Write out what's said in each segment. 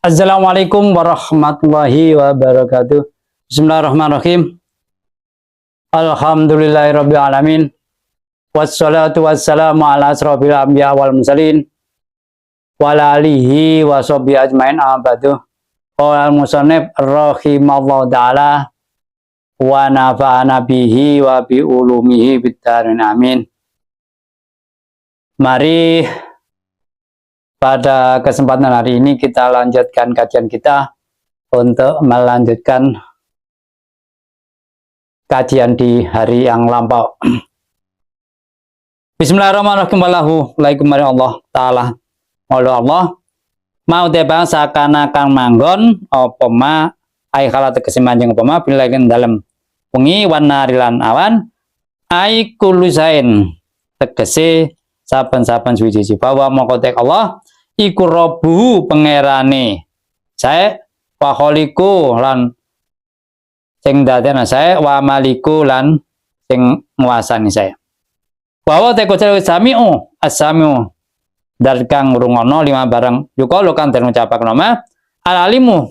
Assalamualaikum warahmatullahi wabarakatuh. Bismillahirrahmanirrahim. Alhamdulillahirabbil alamin. Wassalatu wassalamu ala asrofil anbiya wal mursalin wa ala alihi wa sahbihi ajmain abadu. Qala al-musannif rahimallahu ta'ala wa nafa'ana bihi wa bi ulumihi bid-darin amin. Mari pada kesempatan hari ini kita lanjutkan kajian kita untuk melanjutkan kajian di hari yang lampau. Bismillahirrahmanirrahim. Waalaikumsalam Allah Ta'ala. Allah mau tebang seakan-akan manggon apa ma ai kala tegese manjing apa ma bilaken dalem wengi wanarilan awan ai kulusain tegese saben-saben suci bahwa mongko Allah iku robu pangerane saya wa khaliqu lan sing dadekna saya wa maliku lan sing nguasani saya bahwa teko sami'u as-sami'u dari kang rungono lima barang yukalu kang den ngucapakno ma al-alimu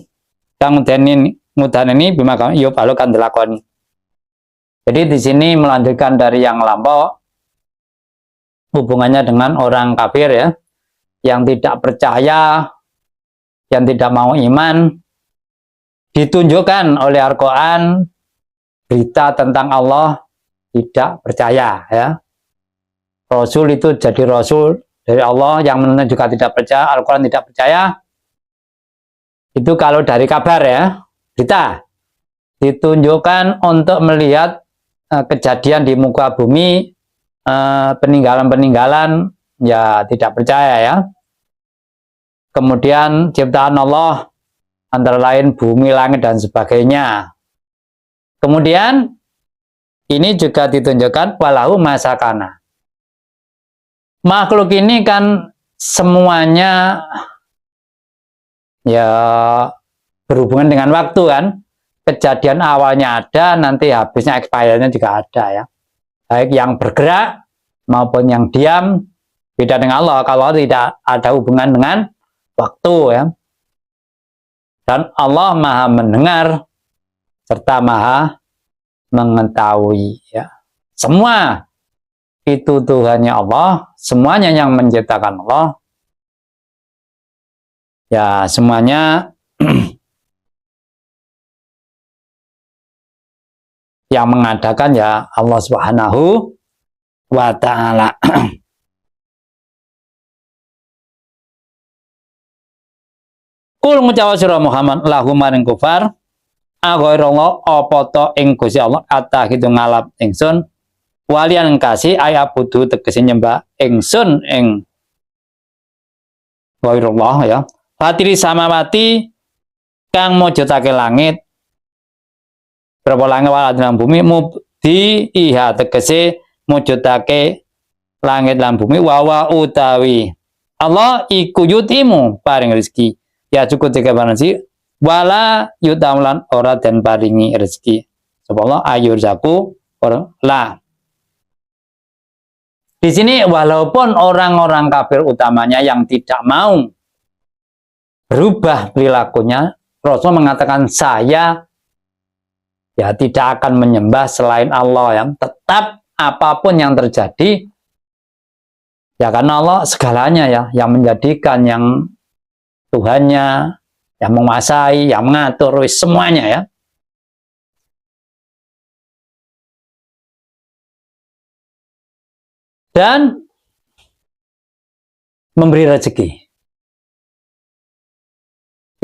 kang den ngudaneni bima kang yo balu kang dilakoni. Jadi di sini melanjutkan dari yang lampau hubungannya dengan orang kafir ya, yang tidak percaya, yang tidak mau iman, ditunjukkan oleh Al-Quran berita tentang Allah tidak percaya ya. Rasul itu jadi Rasul dari Allah, yang menentukan juga tidak percaya, Al-Quran tidak percaya. Itu kalau dari kabar ya, berita ditunjukkan untuk melihat kejadian di muka bumi, peninggalan-peninggalan ya tidak percaya ya. Kemudian ciptaan Allah antara lain bumi, langit dan sebagainya. Kemudian ini juga ditunjukkan walahu masakana. Makhluk ini kan semuanya ya berhubungan dengan waktu kan. Kejadian awalnya ada, nanti habisnya expirednya juga ada ya. Baik yang bergerak maupun yang diam. Beda dengan Allah, kalau Allah tidak ada hubungan dengan waktu ya. Dan Allah maha mendengar serta maha mengetahui ya. Semua itu Tuhannya Allah, semuanya yang menciptakan Allah. Ya semuanya yang mengadakan ya Allah Subhanahu wa ta'ala. Kul ngucawa sira Muhammad lahum maring kufar aghairallah apa ta ing Gusti Allah atahidu ngalap ingsun walian kasih aya budu tegese nyembah ingsun ing ghairallah ya fatiri samawati kang mujudake langit berapa langit walan bumi mubdi iha tegese mujudake langit lan bumi wawa utawi Allah iku yutimu paring rezeki ya cukup tiga barangsi wala yutamlan ora den paringi rezeki subhanallah ayur zaku ora lah. Di sini walaupun orang-orang kafir utamanya yang tidak mau berubah perilakunya, Rasul mengatakan saya ya tidak akan menyembah selain Allah, yang tetap apapun yang terjadi ya karena Allah segalanya ya, yang menjadikan, yang Tuhannya, yang menguasai, yang mengatur semuanya ya. Dan memberi rezeki,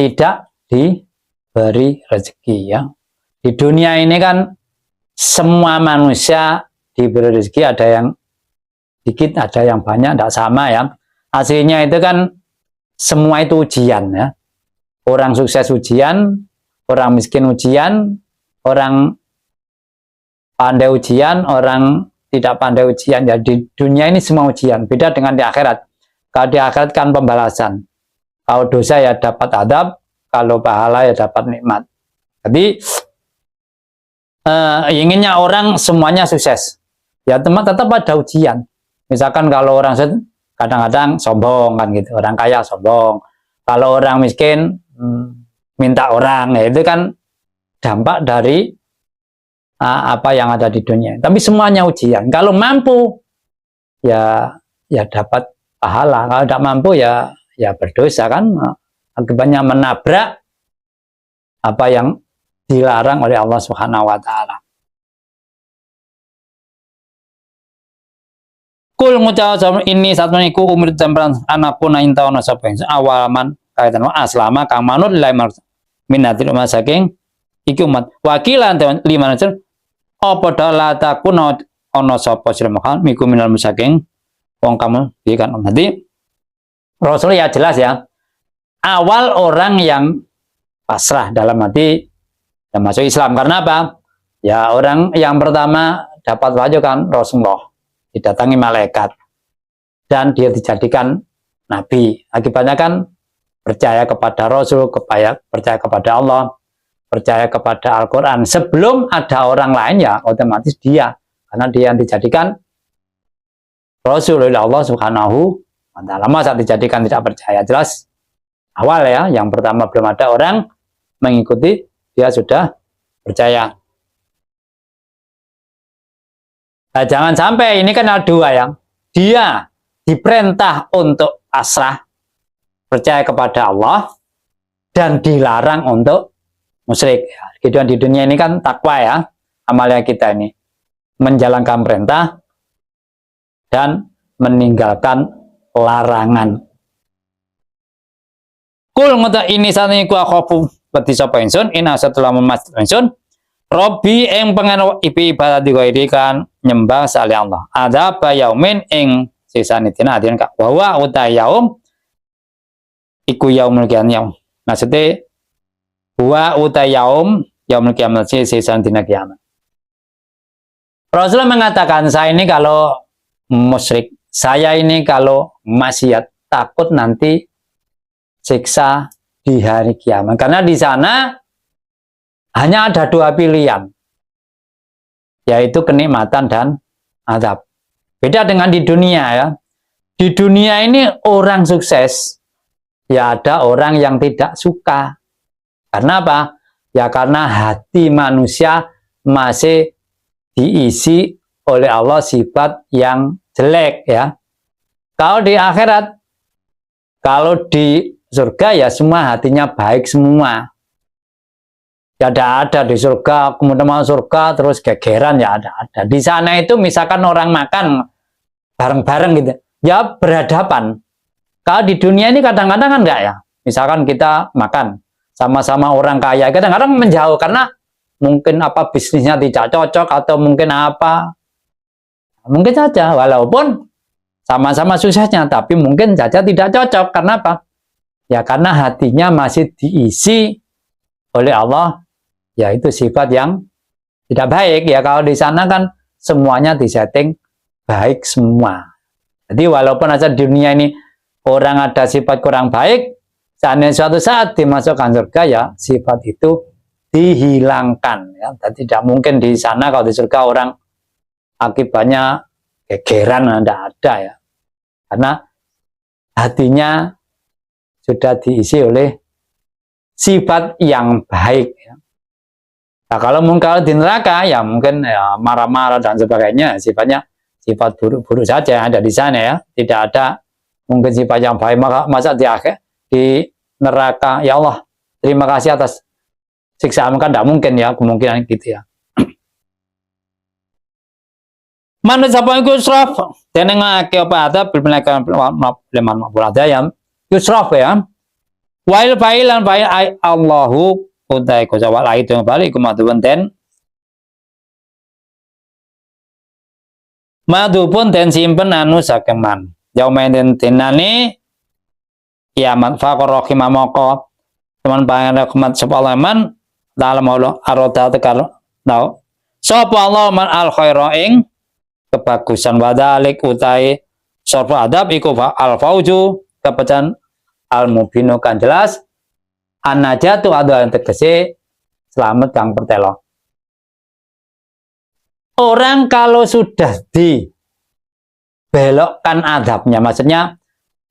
tidak diberi rezeki ya. Di dunia ini kan semua manusia diberi rezeki, ada yang dikit, ada yang banyak, tidak sama ya. Aslinya itu kan semua itu ujian ya. Orang sukses ujian, orang miskin ujian, orang pandai ujian, orang tidak pandai ujian. Ya di dunia ini semua ujian, beda dengan di akhirat. Kalau di akhirat kan pembalasan. Kalau dosa ya dapat adab, kalau pahala ya dapat nikmat. Jadi inginnya orang semuanya sukses. Ya tetap ada ujian. Misalkan kalau orang kadang-kadang sombong kan gitu, orang kaya sombong. Kalau orang miskin minta orang, ya itu kan dampak dari apa yang ada di dunia. Tapi semuanya ujian. Kalau mampu ya dapat pahala, kalau tidak mampu ya berdosa kan, akibatnya menabrak apa yang dilarang oleh Allah Subhanahu wa taala. Kul ngucap ini saat meniku umur temperan anakku na intawana sapa awalaman kaitan aslama kang manut lillahi minatil umat saking iki umat wakilan lima nacer apa dala takuna ana sapa sira miku minal saking wong kamu ikan nanti Rasul ya jelas ya, awal orang yang pasrah dalam hati dan masuk Islam karena apa? Ya orang yang pertama dapat wahyu kan Rasulullah, didatangi malaikat dan dia dijadikan nabi. Akibatnya kan percaya kepada Rasul, percaya kepada Allah, percaya kepada Al-Quran. Sebelum ada orang lain ya otomatis dia, karena dia yang dijadikan Rasul oleh Allah Subhanahu wa ta'ala. Masa dijadikan tidak percaya? Jelas awal ya, yang pertama belum ada orang mengikuti, dia sudah percaya. Nah, jangan sampai ini kan ada dua ya, dia diperintah untuk pasrah percaya kepada Allah dan dilarang untuk musyrik. Kehidupan di dunia ini kan takwa ya, amalnya kita ini menjalankan perintah dan meninggalkan larangan. Kul nguta ini saat ini ku akhofu beti sapa ingsun ina setelah memasjid ingsun Robi ing pengen ibadat dikoiri kan nyembah sali Allah. Ada apa yaumin ing sisane dina adin kak bahwa utai yaum iku yaumul qiyamah. Maksudnya wa utai yaumul qiyamah sisane dina kiamat. Rasulullah mengatakan saya ini kalau musyrik, saya ini kalau maksiat takut nanti siksa di hari kiamat. Karena di sana hanya ada dua pilihan, yaitu kenikmatan dan azab. Beda dengan di dunia ya. Di dunia ini orang sukses, ya ada orang yang tidak suka. Karena apa? Ya karena hati manusia masih diisi oleh Allah sifat yang jelek ya. Kalau di akhirat, kalau di surga ya semua hatinya baik semua. Ya ada di surga, kemudian masuk surga terus gegeran ya ada. Di sana itu misalkan orang makan bareng-bareng gitu, ya berhadapan. Kalau di dunia ini kadang-kadang kan enggak ya. Misalkan kita makan sama-sama orang kaya, kadang-kadang menjauh karena mungkin apa bisnisnya tidak cocok atau mungkin apa. Mungkin saja walaupun sama-sama suksesnya, tapi mungkin saja tidak cocok. Karena apa? Ya karena hatinya masih diisi oleh Allah, yaitu sifat yang tidak baik. Ya kalau di sana kan semuanya disetting baik semua. Jadi walaupun aja di dunia ini orang ada sifat kurang baik, seandainya suatu saat dimasukkan surga ya sifat itu dihilangkan. Ya. Dan tidak mungkin di sana kalau di surga orang akibatnya gegeran, tidak ada ya. Karena hatinya sudah diisi oleh sifat yang baik. Ya. Nah, kalau mungkin di neraka ya mungkin ya marah-marah dan sebagainya, sifatnya sifat buruk-buruk saja yang ada di sana ya. Tidak ada mungkin sifat yang baik. Masa di akhir di neraka ya Allah terima kasih atas siksaan, kan tidak mungkin ya, kemungkinan gitu ya. Mana sapa iku israf tenengake apa ada bilmenakan leman mabul ada yang israf ya. Wail failan fail Allahu utai ko jawal itu balik ke madhubun ten madhubun ten simpen anu sakeman jaumen ten tenane kiamat faqor rahimamoko teman pangan rahmat sapa man dalam Allah aroda tekar tau sapa Allah man al khairaing kebagusan wadalik utai sapa adab iku al fauju kepecan al mubino kan jelas anajatu ada yang tegese selamat kang pertelo. Orang kalau sudah dibelokkan adabnya, maksudnya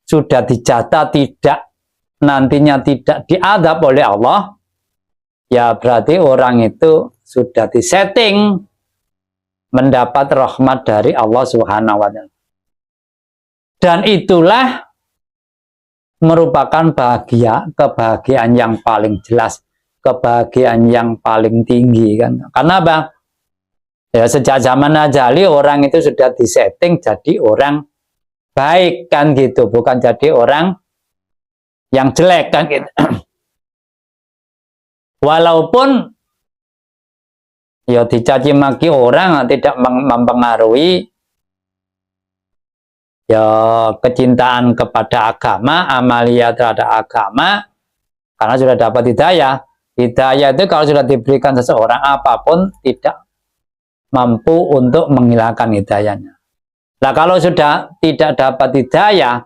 sudah dijata tidak nantinya tidak diadab oleh Allah, ya berarti orang itu sudah disetting mendapat rahmat dari Allah Subhanahu wa Ta'ala. Dan itulah merupakan kebahagiaan yang paling jelas, kebahagiaan yang paling tinggi kan. Karena apa? Ya sejak zaman ajali orang itu sudah disetting jadi orang baik kan gitu, bukan jadi orang yang jelek kan gitu. Walaupun ya dicaci maki orang tidak mempengaruhi ya kecintaan kepada agama, amalia terhadap agama, karena sudah dapat hidayah. Hidayah itu kalau sudah diberikan seseorang apapun tidak mampu untuk menghilangkan hidayahnya. Nah kalau sudah tidak dapat hidayah,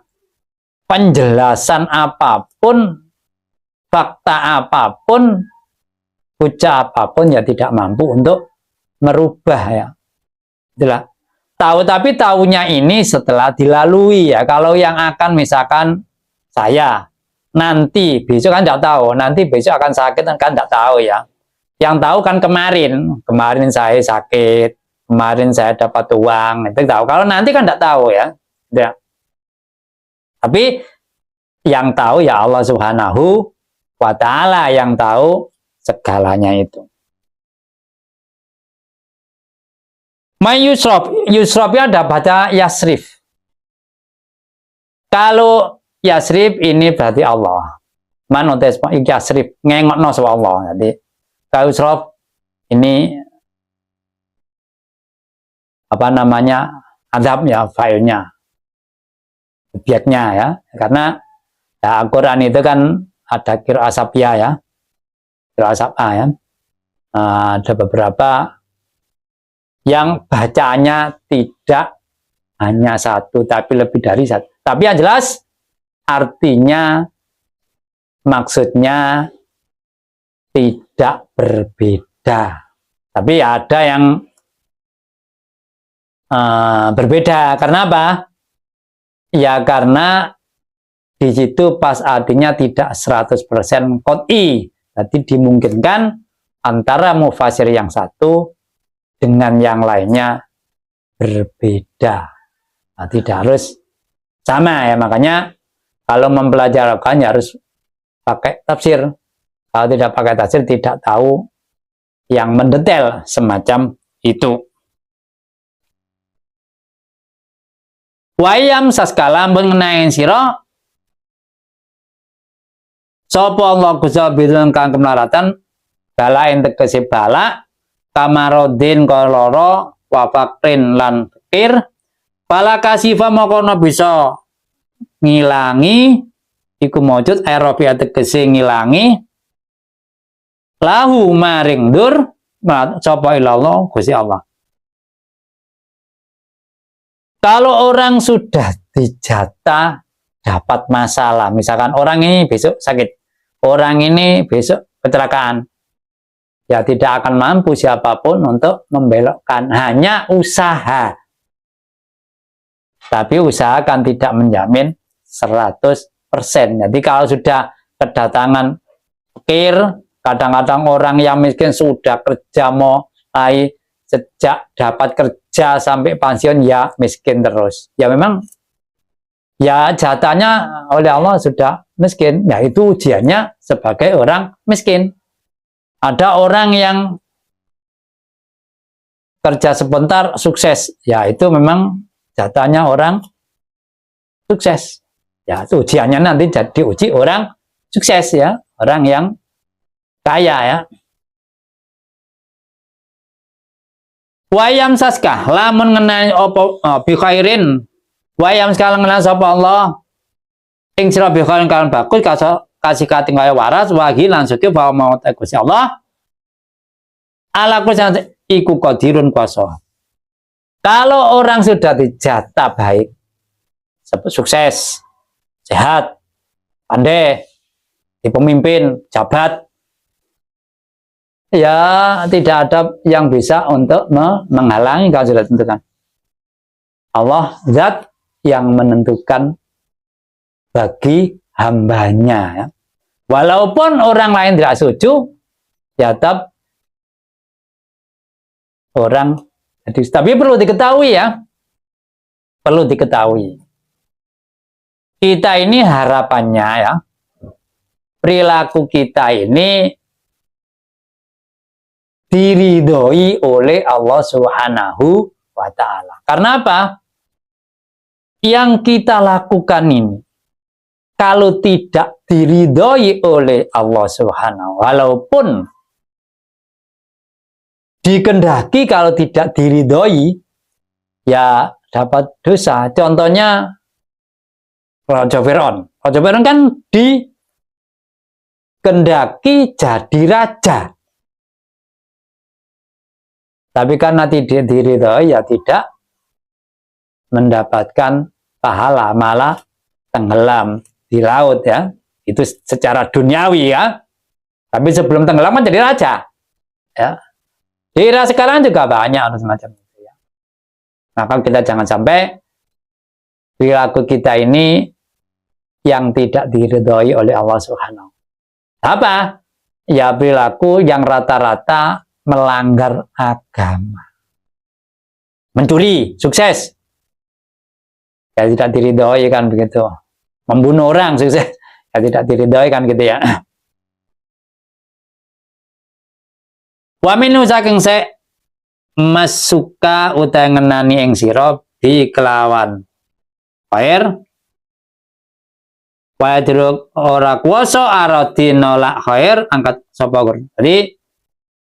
penjelasan apapun, fakta apapun, ucap apapun ya tidak mampu untuk merubah ya. Itulah. Tahu, tapi tahunya ini setelah dilalui ya. Kalau yang akan misalkan saya nanti besok kan tidak tahu, nanti besok akan sakit kan tidak tahu ya. Yang tahu kan kemarin saya sakit, kemarin saya dapat uang, itu tahu. Kalau nanti kan tidak tahu ya. Ya. Tapi yang tahu ya Allah Subhanahu wa Ta'ala, yang tahu segalanya itu. Yusraf ya ada baca Yasrif. Kalau Yasrif ini berarti Allah. Manotes Yasrif ngengokno sama Allah. Jadi kalau Yusraf ini apa namanya adab ya, filenya, objeknya ya. Karena ya, Al-Quran itu kan ada qiraah asabiyah ya, qiraah asabah ya. Ada beberapa yang bacanya tidak hanya satu, tapi lebih dari satu. Tapi yang jelas artinya, maksudnya tidak berbeda. Tapi ada yang berbeda. Karena apa? Ya karena di situ pas artinya tidak 100% qot'i. Jadi dimungkinkan antara mufasir yang satu dengan yang lainnya berbeda. Nah, tidak harus sama ya. Makanya kalau mempelajari Al-Quran ya harus pakai tafsir. Kalau tidak pakai tafsir tidak tahu yang mendetail semacam itu. Wayam saskala mengenai sira sapa Allah Gusti bidun kang kemelaratan bala ente tegese bala kamarodin koloro wafakrin lan fikir pala kasifa mokono bisa ngilangi iku mujud aerobi tegese ngilangi lahu maring dur sapa ilallah Gusti Allah. Kalau orang sudah dijatah dapat masalah, misalkan orang ini besok sakit, orang ini besok kecelakaan, ya tidak akan mampu siapapun untuk membelokkan, hanya usaha. Tapi usaha kan tidak menjamin 100%. Jadi kalau sudah kedatangan fakir, kadang-kadang orang yang miskin sudah kerja mulai sejak dapat kerja sampai pensiun ya miskin terus. Ya memang ya jatahnya oleh Allah sudah miskin, ya itu ujiannya sebagai orang miskin. Ada orang yang kerja sebentar sukses, ya itu memang jatahnya orang sukses. Ya itu ujiannya nanti jadi uji orang sukses ya, orang yang kaya ya. Wayam saskah lamun ngenani opo bi khairin wayam sekali ngenani sapa Allah ing sira bi khairin kan bagus kasih kating kaya waras wagi lan sedya bahwa mau Gusti Allah ala kusan iku qadirun kuasa. Kalau orang sudah dijatah baik, sukses, sehat, pandai, di pemimpin, jabat, ya tidak ada yang bisa untuk menghalangi kalau sudah tentukan. Allah zat yang menentukan bagi hambanya. Ya. Walaupun orang lain tidak setuju, ya tetap orang. Tapi perlu diketahui ya, perlu diketahui. Kita ini harapannya ya, perilaku kita ini diridhoi oleh Allah Subhanahu wa Ta'ala. Karena apa? Yang kita lakukan ini, kalau tidak diridhoi oleh Allah Subhanahu, walaupun dikendaki kalau tidak diridhoi, ya dapat dosa. Contohnya Raja Fir'aun. Raja Fir'aun kan dikendaki jadi raja. Tapi karena tidak diridhoi, ya tidak mendapatkan pahala, malah tenggelam di laut ya. Itu secara duniawi ya. Tapi sebelum tenggelam kan jadi raja. Ya. Di era sekarang juga banyak semacam itu ya. Maka kita jangan sampai perilaku kita ini yang tidak diridhoi oleh Allah Subhanahu. Apa? Ya perilaku yang rata-rata melanggar agama. Mencuri, sukses. Ya tidak diridhoi kan begitu. Membunuh orang, sukses. Ya tidak diridhoi kan gitu ya. Wa minu saking se masuka utahe ngenani ing sira bi kelawan khair wa diruk ora kuwasa aradi nolak khair angkat sapa Quran. Jadi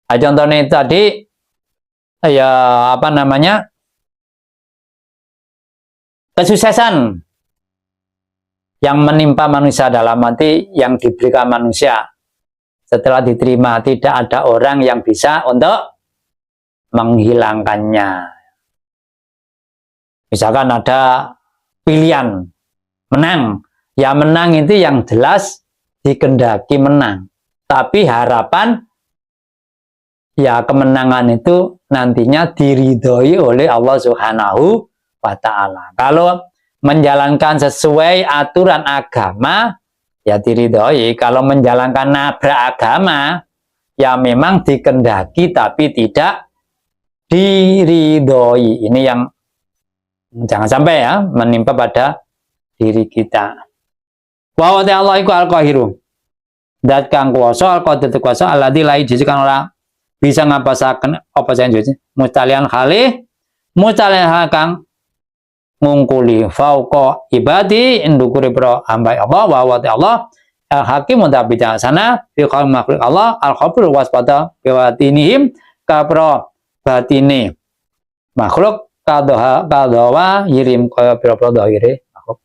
contohnya tadi ya apa namanya, kesuksesan yang menimpa manusia dalam arti yang diberikan manusia setelah diterima, tidak ada orang yang bisa untuk menghilangkannya. Misalkan ada pilihan menang, ya menang itu yang jelas dikendaki menang, tapi harapan ya kemenangan itu nantinya diridhoi oleh Allah Subhanahu wa Ta'ala. Kalau menjalankan sesuai aturan agama, ya diridhoi. Kalau menjalankan nabrak agama, ya memang dikendaki tapi tidak diridhoi. Ini yang jangan sampai ya menimpa pada diri kita. Wa ta'ala iku al-qahiru. Dat kang kuwasa al-qadir kuwasa alladzi la kang ora bisa ngapasaken apa saen juji. Mustalian khalih, mustalian kang ngungkuli fauqa ibadi indukuri pro hamba Allah wa Allah al-hakim mudah bijaksana fi qaul makhluk Allah al-khabir waspada biwatinihim ka pro batine makhluk kadowa yirim kaya pro dohire makhluk.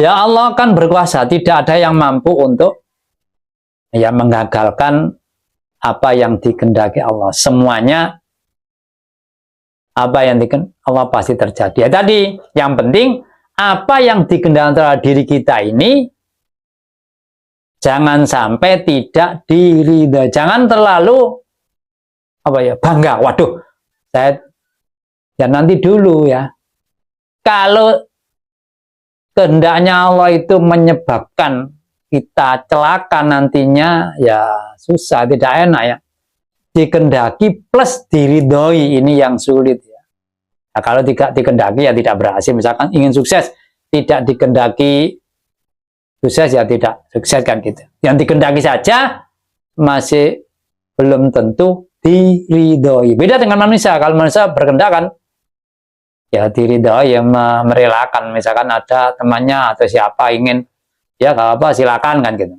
Ya Allah kan berkuasa, tidak ada yang mampu untuk ya menggagalkan apa yang dikehendaki Allah. Semuanya apa yang dikehendaki Allah pasti terjadi. Ya tadi, yang penting apa yang dikehendaki antara diri kita ini jangan sampai tidak diridhoi. Jangan terlalu apa ya bangga. Waduh, saya ya nanti dulu ya. Kalau kehendaknya Allah itu menyebabkan kita celaka nantinya, ya susah, tidak enak ya. Dikehendaki plus diridhoi ini yang sulit ya. Nah, kalau tidak dikehendaki ya tidak berhasil. Misalkan ingin sukses, tidak dikehendaki sukses ya tidak sukses kan gitu. Yang dikehendaki saja masih belum tentu diridhoi. Beda dengan manusia. Kalau manusia berkehendak kan ya diridhoi, ya merelakan. Misalkan ada temannya atau siapa ingin ya gak apa silakan kan gitu.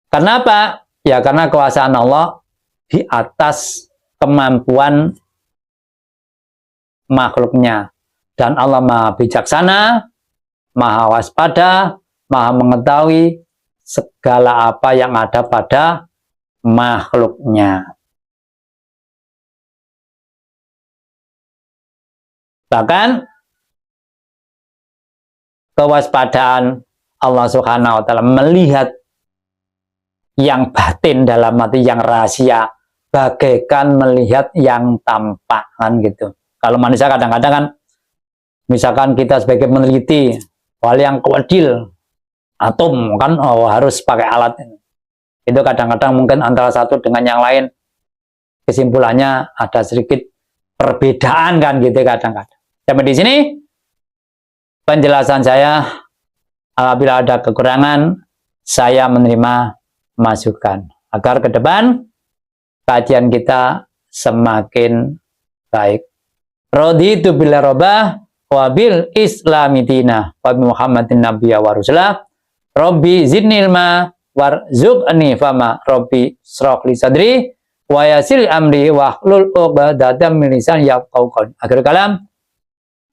Kenapa? Ya karena kekuasaan Allah di atas kemampuan makhluknya. Dan Allah maha bijaksana, maha waspada, maha mengetahui segala apa yang ada pada makhluknya. Bahkan kewaspadaan Allah Subhanahu wa Ta'ala melihat yang batin dalam arti yang rahasia bagaikan melihat yang tampak kan gitu. Kalau manusia kadang-kadang kan, misalkan kita sebagai peneliti, hal yang kecil, atom kan harus pakai alat. Itu kadang-kadang mungkin antara satu dengan yang lain kesimpulannya ada sedikit perbedaan kan gitu kadang-kadang. Sampai di sini penjelasan saya. Apabila ada kekurangan, saya menerima masukan agar ke depan kajian kita semakin baik. Raditu billah robah wa bil islami dina wa bi Muhammadin nabiyya wa rasulah. Rabbi zidni ilma warzuqni fama rabbi shrah li sadri wa yassir amri wa hlul 'uqdatam min lisani yafqahu qawli. Akhir kalam.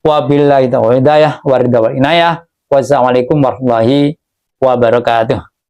Wabillahi taufiq hidayah wa ridha wal inayah. Wassalamualaikum warahmatullahi wabarakatuh.